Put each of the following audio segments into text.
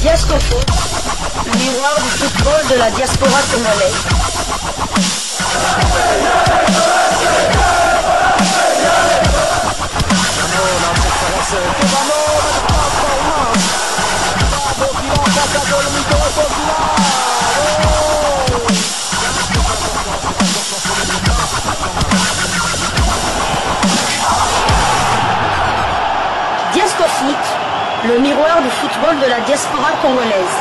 Diascofoot, miroir du football de la diaspora congolaise. Diascofoot, le miroir du football de la diaspora congolaise.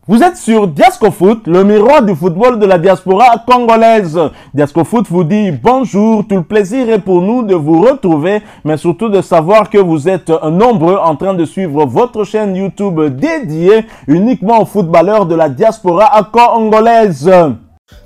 Vous êtes sur Diascofoot, le miroir du football de la diaspora congolaise. Diascofoot vous dit bonjour, tout le plaisir est pour nous de vous retrouver, mais surtout de savoir que vous êtes nombreux en train de suivre votre chaîne YouTube dédiée uniquement aux footballeurs de la diaspora congolaise.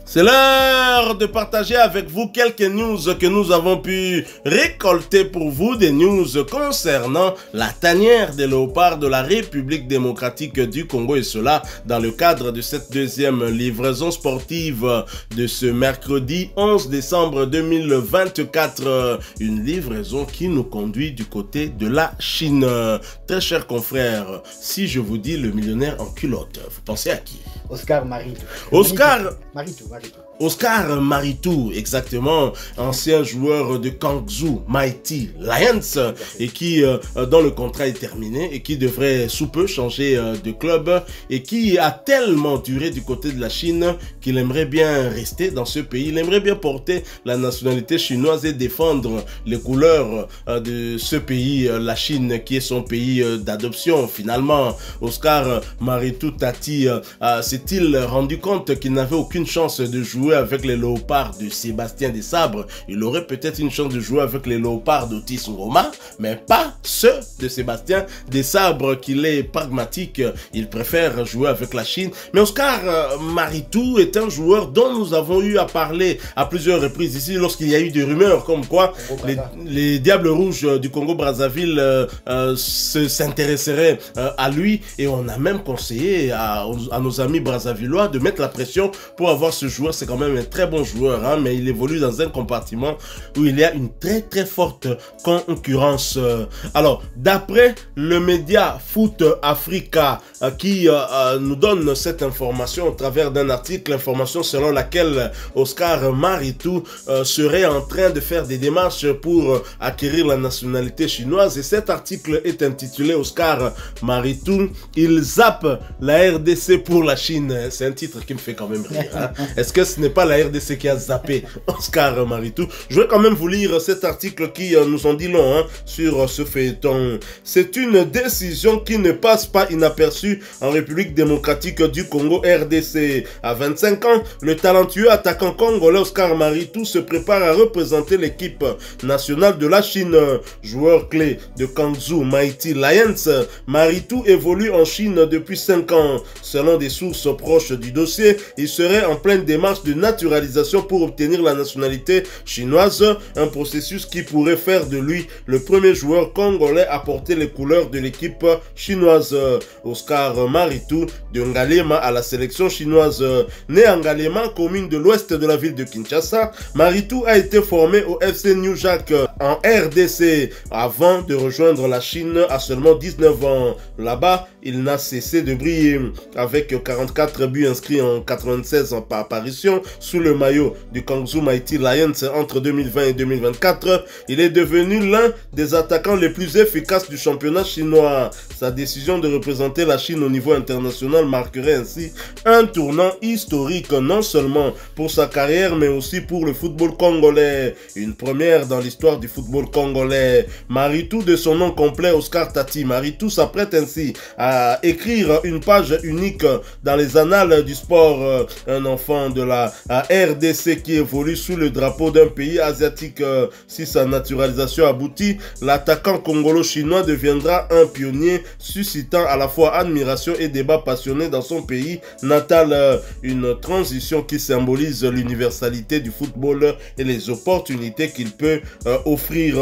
C'est l'heure de partager avec vous quelques news que nous avons pu récolter pour vous, des news concernant la tanière des léopards de la République démocratique du Congo, et cela dans le cadre de cette deuxième livraison sportive de ce mercredi 11 décembre 2024. Une livraison qui nous conduit du côté de la Chine. Très chers confrères, si je vous dis le millionnaire en culotte, vous pensez à qui? Oscar Maritou. Oscar Maritou, exactement, ancien joueur de Kangzhou Mighty Lions, et qui, dont le contrat est terminé, et qui devrait sous peu changer de club, et qui a tellement duré du côté de la Chine qu'il aimerait bien rester dans ce pays. Il aimerait bien porter la nationalité chinoise et défendre les couleurs de ce pays, la Chine, qui est son pays d'adoption. Finalement, Oscar Maritou Tati s'est-il rendu compte qu'il n'avait aucune chance de jouer avec les léopards de Sébastien Desabre. Il aurait peut-être une chance de jouer avec les léopards d'Otis Ngoma, mais pas ceux de Sébastien Desabre, qu'il est pragmatique. Il préfère jouer avec la Chine. Mais Oscar Maritou est un joueur dont nous avons eu à parler à plusieurs reprises ici, lorsqu'il y a eu des rumeurs comme quoi les Diables Rouges du Congo-Brazzaville s'intéresseraient à lui, et on a même conseillé à nos amis brazzavillois de mettre la pression pour avoir ce joueur. C'est quand même un très bon joueur, hein, mais il évolue dans un compartiment où il y a une très forte concurrence. Alors, d'après le média Foot Africa qui nous donne cette information au travers d'un article, information selon laquelle Oscar Maritou serait en train de faire des démarches pour acquérir la nationalité chinoise, et cet article est intitulé Oscar Maritou, il zappe la RDC pour la Chine. C'est un titre qui me fait quand même rire, hein. Est-ce que ce n'est pas la RDC qui a zappé Oscar Maritou? Je vais quand même vous lire cet article qui nous en dit long, hein, sur ce feuilleton. C'est une décision qui ne passe pas inaperçue en République démocratique du Congo, RDC. À 25 ans, le talentueux attaquant congolais Oscar Maritou se prépare à représenter l'équipe nationale de la Chine. Joueur clé de Kangzhou Mighty Lions, Maritou évolue en Chine depuis 5 ans. Selon des sources proches du dossier, il serait en pleine démarche de naturalisation pour obtenir la nationalité chinoise, un processus qui pourrait faire de lui le premier joueur congolais à porter les couleurs de l'équipe chinoise. Oscar Maritou de Ngalema à la sélection chinoise. Né à Ngalema, commune de l'ouest de la ville de Kinshasa, Maritou a été formé au FC New Jack en RDC avant de rejoindre la Chine à seulement 19 ans. Là-bas, il n'a cessé de briller avec 44 buts inscrits en 96 par apparition sous le maillot du Kangzhou Mighty Lions entre 2020 et 2024. Il est devenu l'un des attaquants les plus efficaces du championnat chinois. Sa décision de représenter la Chine au niveau international marquerait ainsi un tournant historique, non seulement pour sa carrière mais aussi pour le football congolais. Une première dans l'histoire du football congolais. Maritou, de son nom complet Oscar Tati Maritou, s'apprête ainsi à écrire une page unique dans les annales du sport. Un enfant de la RDC qui évolue sous le drapeau d'un pays asiatique. Si sa naturalisation aboutit, l'attaquant congolo-chinois deviendra un pionnier, suscitant à la fois admiration et débat passionné dans son pays natal. Une transition qui symbolise l'universalité du football et les opportunités qu'il peut offrir.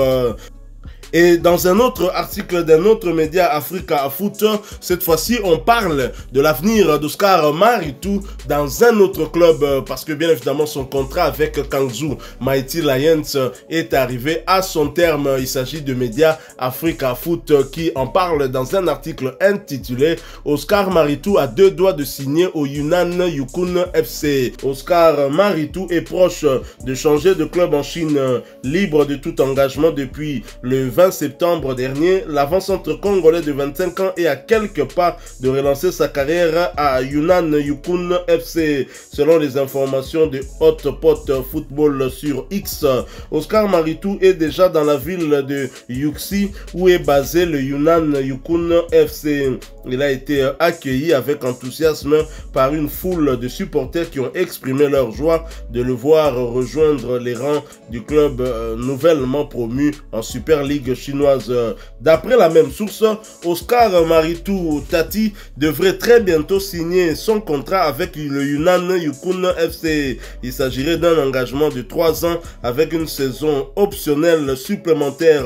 Et dans un autre article d'un autre média, Africa Foot, cette fois-ci, on parle de l'avenir d'Oscar Maritou dans un autre club, parce que bien évidemment, son contrat avec Kangzhou Mighty Lions est arrivé à son terme. Il s'agit de média Africa Foot qui en parle dans un article intitulé « Oscar Maritou a deux doigts de signer au Yunnan Yukon FC ». Oscar Maritou est proche de changer de club en Chine, libre de tout engagement depuis le 20 septembre dernier. L'avant-centre congolais de 25 ans est à quelques pas de relancer sa carrière à Yunnan Yukon FC. Selon les informations de Hotpot Football sur X, Oscar Maritou est déjà dans la ville de Yuxi où est basé le Yunnan Yukon FC. Il a été accueilli avec enthousiasme par une foule de supporters qui ont exprimé leur joie de le voir rejoindre les rangs du club nouvellement promu en Super League chinoise. D'après la même source, Oscar Maritou Tati devrait très bientôt signer son contrat avec le Yunnan Yukon FC. Il s'agirait d'un engagement de 3 ans avec une saison optionnelle supplémentaire.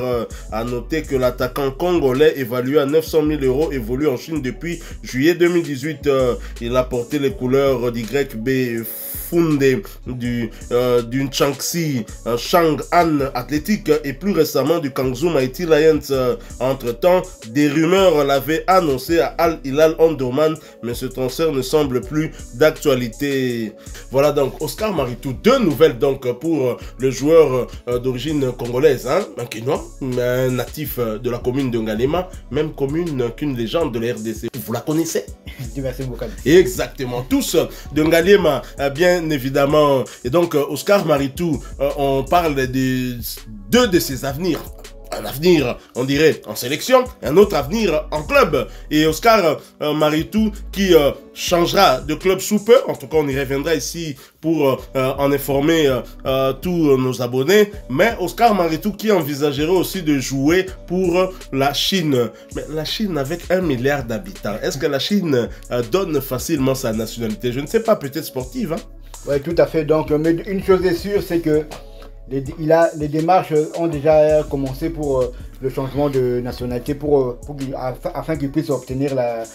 À noter que l'attaquant congolais évalué à 900 000 € évolue en Chine depuis juillet 2018. Il a porté les couleurs d'YB Funde du Changsha Chang'an Athletic et plus récemment du Kangzhou Mighty Lions. Entre-temps, des rumeurs l'avaient annoncé à Al Hilal Omdurman, mais ce transfert ne semble plus d'actualité. Voilà donc Oscar Maritou. Deux nouvelles donc pour le joueur d'origine congolaise, hein, un Quinois, un natif de la commune de Ngalema, même commune qu'une légende de la RDC. Vous la connaissez? Exactement, tous de Ngalema, bien évidemment. Et donc Oscar Maritou, on parle de deux de ses avenirs. Un avenir, on dirait, en sélection, un autre avenir en club. Et Oscar Maritou qui changera de club sous peu. En tout cas, on y reviendra ici pour en informer tous nos abonnés. Mais Oscar Maritou qui envisagerait aussi de jouer pour la Chine. Mais la Chine avec 1 milliard d'habitants, est-ce que la Chine donne facilement sa nationalité? Je ne sais pas, peut-être sportive, hein? Oui, tout à fait. Donc, mais une chose est sûre, c'est que les démarches ont déjà commencé pour le changement de nationalité afin qu'il puisse obtenir la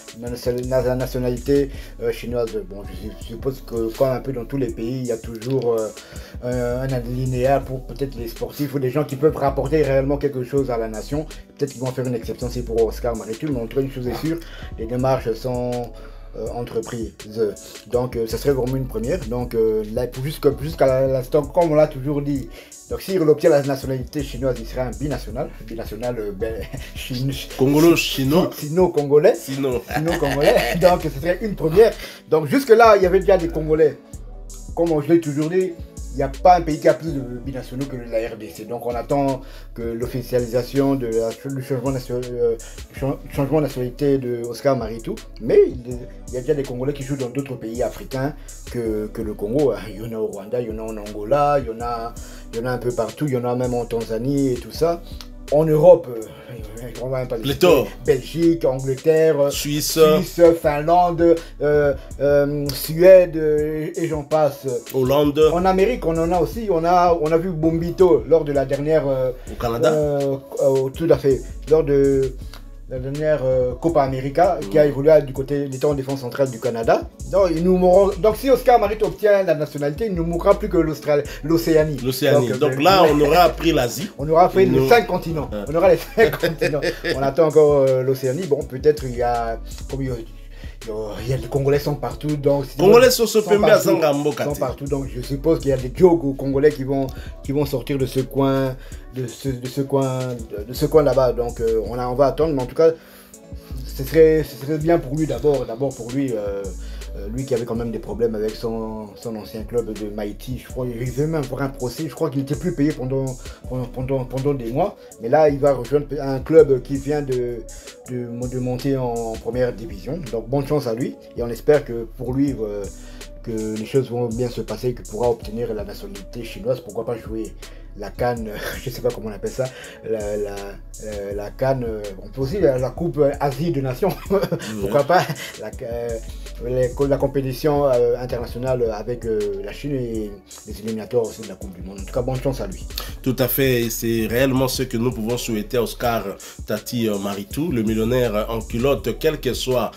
nationalité chinoise. Bon, je suppose que comme un peu dans tous les pays, il y a toujours un alinéa pour peut-être les sportifs ou des gens qui peuvent rapporter réellement quelque chose à la nation. Peut-être qu'ils vont faire une exception aussi pour Oscar Maritou, mais en tout cas, une chose est sûre, les démarches sont entreprise. Donc ce serait vraiment une première. Donc là, jusqu'à l'instant, comme on l'a toujours dit, donc s'il obtient la nationalité chinoise, il serait un binational. Congolo-chinois. Sino-congolais. Sino-congolais. Donc ce serait une première. Donc jusque là, il y avait déjà des Congolais. Comme je l'ai toujours dit, il n'y a pas un pays qui a plus de binationaux que la RDC. Donc on attend que l'officialisation du changement de nationalité de Oscar Maritou. Mais il y a déjà des Congolais qui jouent dans d'autres pays africains que le Congo. Il y en a au Rwanda, il y en a en Angola, il y en a un peu partout, il y en a même en Tanzanie et tout ça. En Europe, on va même pas les Belgique, Angleterre, Suisse, Finlande, Suède et j'en passe. Hollande. En Amérique, on en a aussi. On a vu Bombito lors de la dernière. Au Canada. Tout à fait. Lors de la dernière Copa América qui a évolué du côté des en défense centrale du Canada. Donc si Oscar Maritou obtient la nationalité, il ne mourra plus que l'Océanie. Donc là, on aura appris l'Asie. On aura appris les 5 continents. On aura les 5 continents. On attend encore l'Océanie. Bon, peut-être il y a des Congolais sont partout, donc Congolais sont partout, donc je suppose qu'il y a des Diogo Congolais qui vont sortir de ce coin, de ce coin là-bas. Donc on va attendre, mais en tout cas, ce serait bien pour lui d'abord pour lui. Lui qui avait quand même des problèmes avec son ancien club de Mighty, je crois, il devait même avoir un procès, je crois qu'il n'était plus payé pendant des mois, mais là il va rejoindre un club qui vient de monter en première division, donc bonne chance à lui, et on espère que pour lui, que les choses vont bien se passer, qu'il pourra obtenir la nationalité chinoise, pourquoi pas jouer la CAN, je sais pas comment on appelle ça, la CAN, on peut aussi la Coupe Asie de Nations, pourquoi pas, la compétition internationale avec la Chine et les éliminatoires aussi de la Coupe du Monde. En tout cas, bonne chance à lui. Tout à fait, et c'est réellement ce que nous pouvons souhaiter à Oscar Tati Maritou, le millionnaire en culotte, quel que soit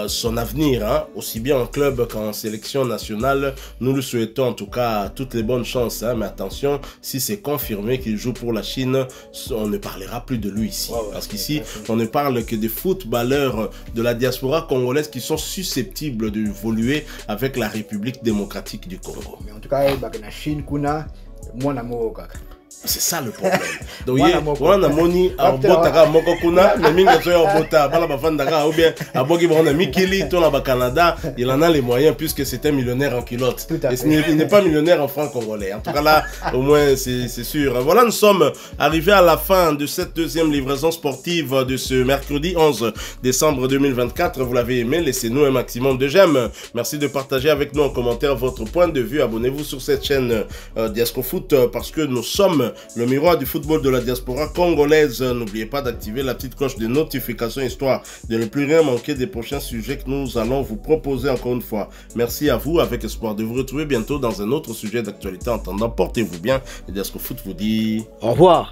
son avenir, hein, aussi bien en club qu'en sélection nationale. Nous lui souhaitons en tout cas toutes les bonnes chances, hein, mais attention, si c'est confirmé qu'il joue pour la Chine, on ne parlera plus de lui ici. Parce qu'ici, on ne parle que des footballeurs de la diaspora congolaise qui sont susceptibles d'évoluer avec la République démocratique du Congo. Mais en tout cas, la Chine, kuna, moi, c'est ça le problème. Donc, on a moni à Botaka Mokokuna, mais minga soya Bota, bala bafandaka ou bien à Bogi on a Mikili, ton là Canada, il en a les moyens puisque c'est un millionnaire en culotte. Et il n'est pas millionnaire en franc congolais. En tout cas là, au moins c'est sûr. Voilà, nous sommes arrivés à la fin de cette deuxième livraison sportive de ce mercredi 11 décembre 2024. Vous l'avez aimé, laissez-nous un maximum de j'aime. Merci de partager avec nous en commentaire votre point de vue. Abonnez-vous sur cette chaîne Diasco Foot parce que nous sommes le miroir du football de la diaspora congolaise. N'oubliez pas d'activer la petite cloche de notification histoire de ne plus rien manquer des prochains sujets que nous allons vous proposer encore une fois. Merci à vous, avec espoir de vous retrouver bientôt dans un autre sujet d'actualité. En attendant, portez-vous bien et Diasco Foot vous dit au revoir.